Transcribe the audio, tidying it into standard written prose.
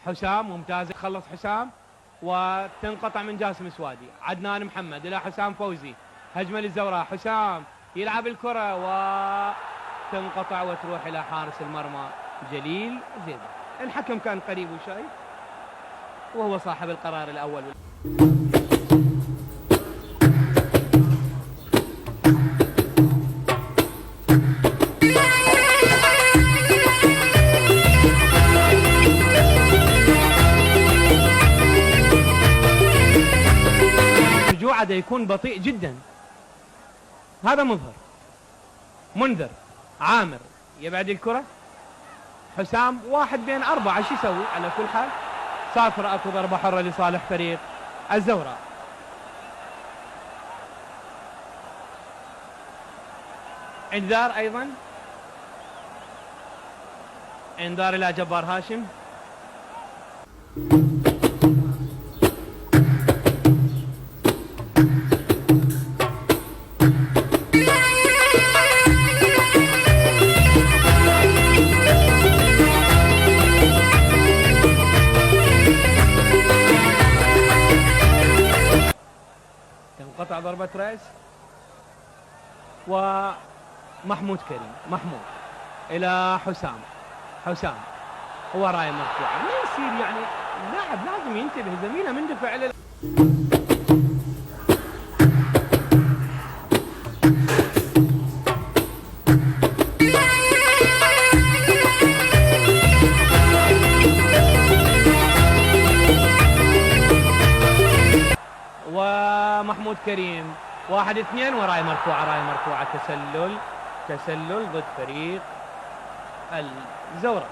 حسام ممتاز، خلص حسام وتنقطع من جاسم سوادي. عدنان محمد إلى حسام فوزي، هجمة للزوراء، حسام يلعب الكرة وتنقطع وتروح إلى حارس المرمى جليل زيدان. الحكم كان قريب وشايف، وهو صاحب القرار الأول. رجوعه يكون بطيء جدا. هذا مظهر منذر عامر يبعد الكرة، حسام 1 بين 4، شو يسوي؟ على كل حال صافرة، اكو ضربة حرة لصالح فريق الزوراء. انذار ايضا، انذار الى جبار هاشم. تنقطع ضربة رأس، ومحمود كريم، محمود إلى حسام، حسام هو راية مرفوعة. ما يصير يعني اللاعب لازم ينتبه، زميله مندفع إلى ومحمود كريم 1-2 وراية مرفوعة، راية مرفوعة. تسلل ضد فريق الزوراء.